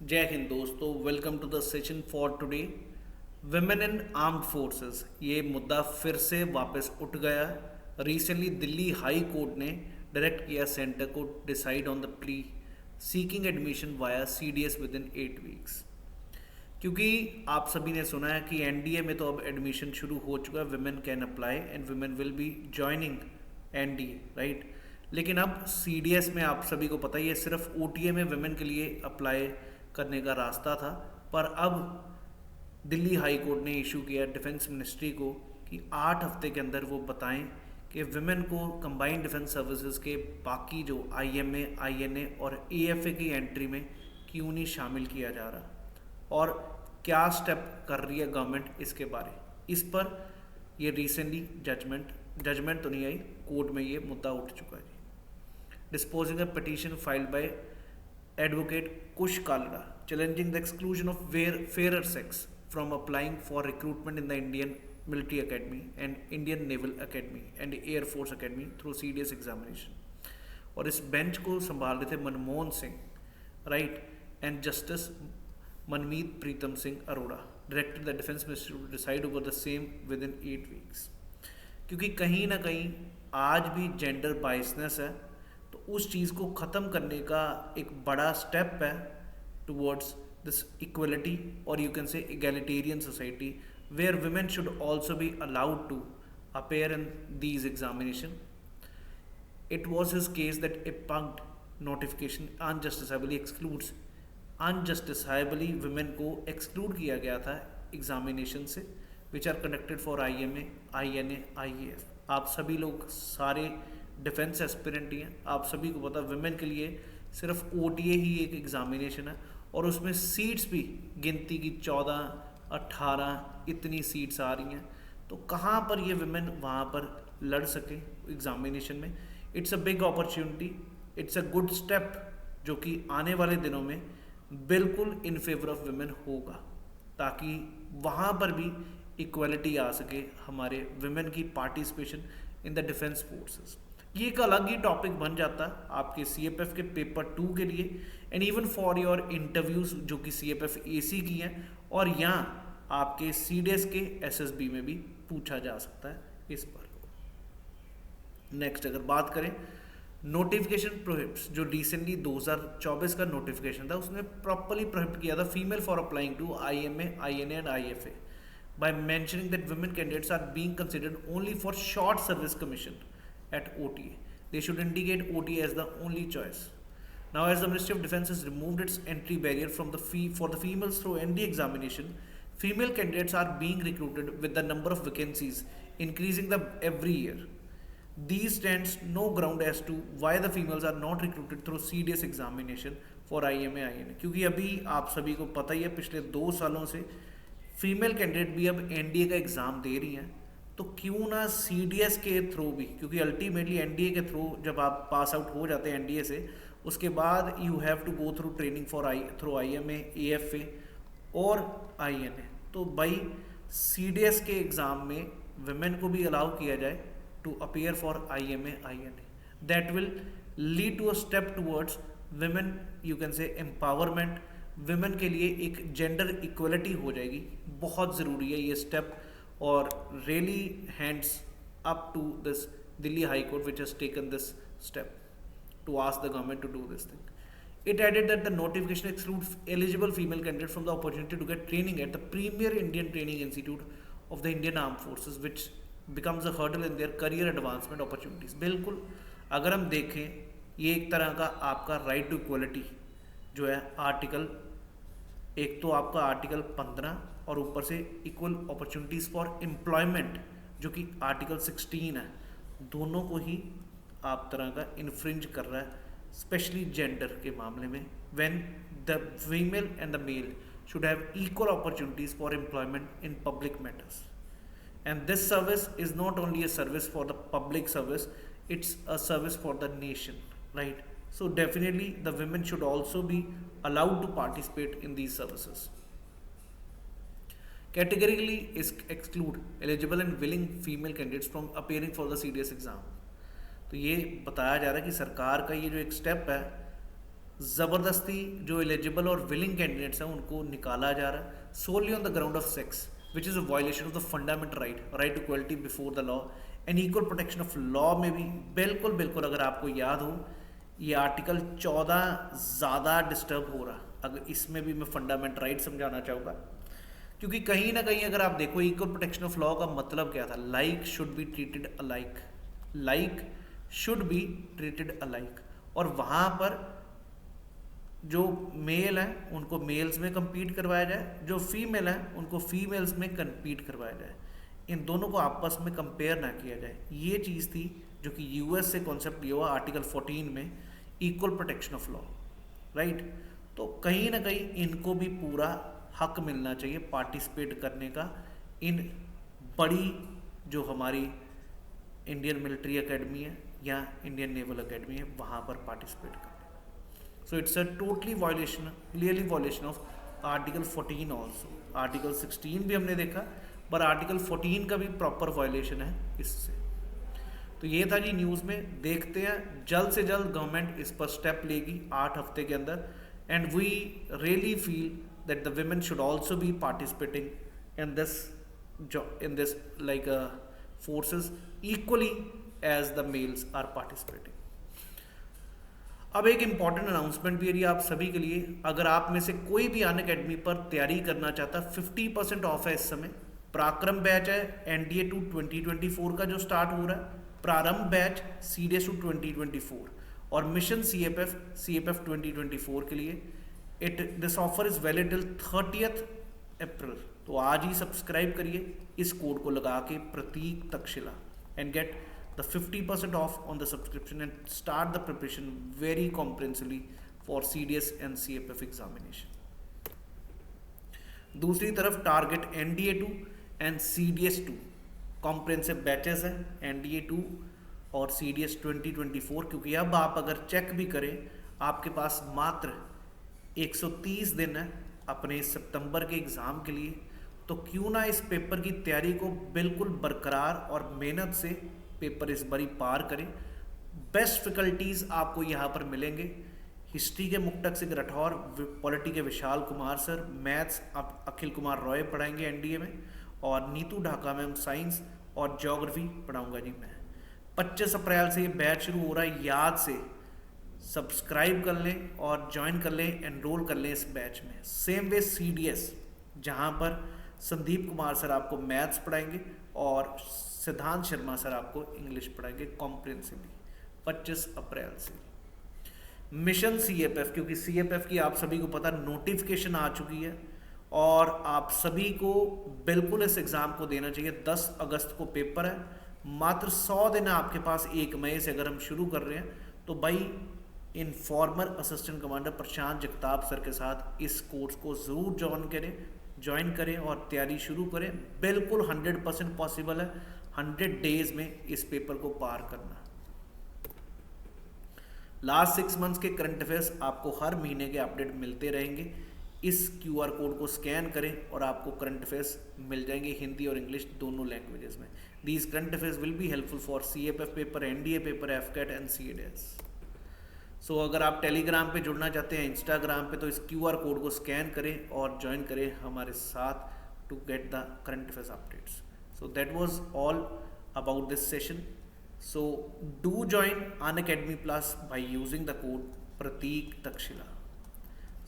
जय हिंद दोस्तों, welcome to the session for today. Women in armed forces, ये मुद्दा फिर से वापस उठ गया। रिसेंटली दिल्ली हाई कोर्ट ने डायरेक्ट किया सेंटर को decide on the plea seeking admission via CDS within 8 weeks. क्योंकि आप सभी ने सुना है कि एनडीए में तो अब एडमिशन शुरू हो चुका है, women can apply and women will be joining NDA, right. लेकिन अब सीडीएस में आप सभी को पता ही है, सिर्फ ओटीए में वुमेन के लिए अप्लाई करने का रास्ता था। पर अब दिल्ली हाई कोर्ट ने इशू किया डिफेंस मिनिस्ट्री को कि 8 हफ्ते के अंदर वो बताएं कि वुमेन को कंबाइंड डिफेंस सर्विसेज के बाकी जो आईएमए, आईएनए और एएफए की एंट्री में क्यों नहीं शामिल किया जा रहा और क्या स्टेप कर रही है गवर्नमेंट इसके बारे। इस पर ये रिसेंटली जजमेंट तो नहीं आई, कोर्ट में ये मुद्दा उठ चुका है। Disposing a petition filed by Advocate Kush Kalra, challenging the exclusion of fairer sex from applying for recruitment in the Indian Military Academy and Indian Naval Academy and Air Force Academy through CDS examination। और इस bench को संभाल रहे थे Manmohan Singh, right, and justice Manmeet Pritam Singh Arora, directed the defence ministry to decide over the same within 8 weeks. क्योंकि कहीं ना कहीं आज भी जेंडर बाइसनेस है, तो उस चीज़ को ख़त्म करने का एक बड़ा स्टेप है टुवर्ड्स दिस इक्वलिटी, और you can say egalitarian society where women should also be allowed to appear in these examination। It was his case that a pugged notification unjustifiably women को exclude किया गया था examination से, which are conducted for IMA, INA, IAF. आप सभी लोग सारे defence aspirant ही हैं, आप सभी को पता वुमेन के लिए सिर्फ ओटीए ही एक एग्जामिनेशन है, और उसमें सीट्स भी गिनती की 14-18 इतनी सीट्स आ रही हैं। तो कहाँ पर ये वुमेन वहाँ पर लड़ सके एग्जामिनेशन में। It's a big opportunity, it's a good step जो कि आने वाले दिनों में बिल्कुल इन फेवर ऑफ वुमेन होगा, ताकि वहाँ पर भी इक्वलिटी आ सके हमारे वुमेन की participation in the defence forces. ये एक अलग ही टॉपिक बन जाता है आपके सीएपएफ के पेपर 2 के लिए and even for your interviews जो कि सीएपएफ एसी की हैं, और यहाँ आपके सीडीएस के एसएसबी में भी पूछा जा सकता है इस पर। नेक्स्ट अगर बात करें नोटिफिकेशन प्रोहिबिट्स, जो रिसेंटली 2024 का नोटिफिकेशन था, उसने प्रॉपरली प्रोहिबिट किया था female for applying to IMA, INA and IFA by mentioning that women candidates are being considered only for short service commission at OTA. They should indicate OTA as the only choice. Now, as the Ministry of Defence has removed its entry barrier from for the females through ND examination, female candidates are being recruited with the number of vacancies increasing every year. These stands no ground as to why the females are not recruited through CDS examination for IMA, INA। क्योंकि अभी आप सभी को पता ही है पिछले 2 सालों से फीमेल कैंडिडेट भी अब एनडीए का एग्ज़ाम दे रही हैं, तो क्यों ना सीडीएस के थ्रू भी, क्योंकि अल्टीमेटली एनडीए के थ्रू जब आप पास आउट हो जाते हैं एनडीए से, उसके बाद you have to go through training for through IMA, AFA और आईएनए। तो भाई सीडीएस के एग्ज़ाम में वुमेन को भी अलाउ किया जाए to appear for IMA, INA. That will lead to a step towards women, you can say empowerment. Women के लिए एक जेंडर इक्वलिटी हो जाएगी, बहुत ज़रूरी है ये स्टेप, और really hands up to this Delhi high court which has taken this step to ask the government to do this thing. It added that the notification excludes eligible female candidates from the opportunity to get training at the premier Indian Training Institute of the Indian Armed Forces, which becomes a hurdle in their career advancement opportunities। बिल्कुल, अगर हम देखें ये एक तरह का आपका right to equality जो है आर्टिकल, एक तो आपका आर्टिकल 15 और ऊपर से इक्वल अपॉर्चुनिटीज़ फॉर एम्प्लॉयमेंट जो कि आर्टिकल 16 है, दोनों को ही आप तरह का इन्फ्रिंज कर रहा है, स्पेशली जेंडर के मामले में, when the female and the male should have equal opportunities for employment in public matters. And this service is not only a service for the public service, it's a service for the nation, right? So definitely the women should also be allowed to participate in these services। Categorically is exclude eligible and willing female candidates from appearing for the CDS exam। तो ये बताया जा रहा है कि सरकार का ये जो एक स्टेप है ज़बरदस्ती जो एलिजिबल और विलिंग कैंडिडेट्स हैं उनको निकाला जा रहा है solely on the ground of sex, which is a violation of the fundamental right to equality before the law and equal protection of law में भी बिल्कुल अगर आपको याद हो ये आर्टिकल 14 ज़्यादा डिस्टर्ब हो रहा, अगर इसमें भी मैं फंडामेंटल राइट समझाना चाहूँगा, क्योंकि कहीं ना कहीं अगर आप देखो इक्वल प्रोटेक्शन ऑफ लॉ का मतलब क्या था, like should be treated alike, like should be treated alike, और वहाँ पर जो मेल हैं उनको मेल्स में compete करवाया जाए, जो फीमेल हैं उनको फीमेल्स में compete करवाया जाए, इन दोनों को आपस में कंपेयर ना किया जाए। ये चीज़ थी जो कि यूएस से कॉन्सेप्ट लिया हुआ आर्टिकल 14 में equal protection of law, right. तो कहीं ना कहीं इनको भी पूरा हक मिलना चाहिए पार्टिसिपेट करने का इन बड़ी जो हमारी इंडियन मिलिट्री एकेडमी है या इंडियन नेवल एकेडमी है वहाँ पर पार्टिसिपेट करने। So it's a totally violation, clearly violation of article 14 also. Article 16 भी हमने देखा, पर आर्टिकल 14 का भी प्रॉपर वायलेशन है इससे। तो ये था जी न्यूज़ में, देखते हैं जल्द से जल्द गवर्नमेंट इस पर स्टेप लेगी 8 हफ्ते के अंदर, and we really feel that the women should also be participating in this like forces equally as the males are participating. अब एक इम्पॉर्टेंट अनाउंसमेंट भी है आप सभी के लिए, अगर आप में से कोई भी अनअकैडमी पर तैयारी करना चाहता है 50% ऑफ है इस समय। पराक्रम बैच है NDA 2 2024 का जो स्टार्ट हो रहा है, प्रारंभ बैच CDS 2 2024 और मिशन CFF 2024 के लिए this offer is valid till 30th अप्रैल। तो आज ही सब्सक्राइब करिए इस कोड को लगा के, Prateek Takshashila, and get the 50% off on the subscription and start the preparation very comprehensively for CDS and CFF examination. दूसरी तरफ target NDA 2 and CDS 2 comprehensive batches हैं, NDA 2 और CDS 2024, क्योंकि अब आप अगर चेक भी करें आपके पास मात्र 130 दिन है अपने सितंबर के एग्ज़ाम के लिए, तो क्यों ना इस पेपर की तैयारी को बिल्कुल बरकरार और मेहनत से पेपर इस बारी पार करें। बेस्ट फैकल्टीज़ आपको यहाँ पर मिलेंगे, हिस्ट्री के मुक्तक सिंह राठौर, पॉलिटी के विशाल कुमार सर, मैथ्स अखिल कुमार रॉय पढ़ाएंगे NDA में, और नीतू ढाका मैम साइंस, और ज्योग्राफी पढ़ाऊँगा जी मैं। 25 अप्रैल से ये बैच शुरू हो रहा है, याद से सब्सक्राइब कर लें और ज्वाइन कर लें, एनरोल कर लें इस बैच में। सेम वे CDS जहां पर संदीप कुमार सर आपको मैथ्स पढ़ाएंगे और सिद्धांत शर्मा सर आपको इंग्लिश पढ़ाएंगे कॉम्प्रिहेंसिवली 25 अप्रैल से। मिशन CFF, क्योंकि CFF की आप सभी को पता नोटिफिकेशन आ चुकी है और आप सभी को बिल्कुल इस एग्ज़ाम को देना चाहिए। 10 अगस्त को पेपर है, मात्र 100 दिन आपके पास 1 मई से अगर हम शुरू कर रहे हैं, तो भाई इन farmer assistant commander Prashant Jagtap sir के साथ इस कोर्स को ज़रूर ज्वाइन करें और तैयारी शुरू करें। बिल्कुल 100% पॉसिबल है 100 डेज में इस पेपर को पार करना। लास्ट 6 मंथ्स के करंट अफेयर्स आपको हर महीने के अपडेट मिलते रहेंगे। इस QR कोड को स्कैन करें और आपको करंट अफेयर्स मिल जाएंगे हिंदी और इंग्लिश दोनों लैंग्वेजेस में। These current affairs will be helpful for CFF paper, NDA paper, FCAT and CDS। सो अगर आप टेलीग्राम पे जुड़ना चाहते हैं, इंस्टाग्राम पे, तो इस QR कोड को स्कैन करें और ज्वाइन करें हमारे साथ to get the current affairs updates. So that was all about this session. So do join Unacademy plus by using the code Prateek Takshashila.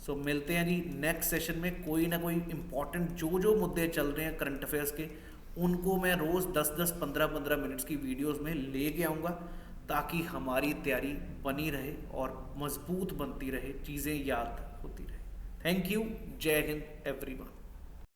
So मिलते हैं जी नेक्स्ट सेशन में। कोई ना कोई इंपॉर्टेंट जो मुद्दे चल रहे हैं करंट अफेयर्स के, उनको मैं रोज़ 10-10, 15-15 मिनट्स की वीडियोस में लेके आऊँगा, ताकि हमारी तैयारी बनी रहे और मजबूत बनती रहे, चीज़ें याद होती रहे। थैंक यू, जय हिंद एवरीवन।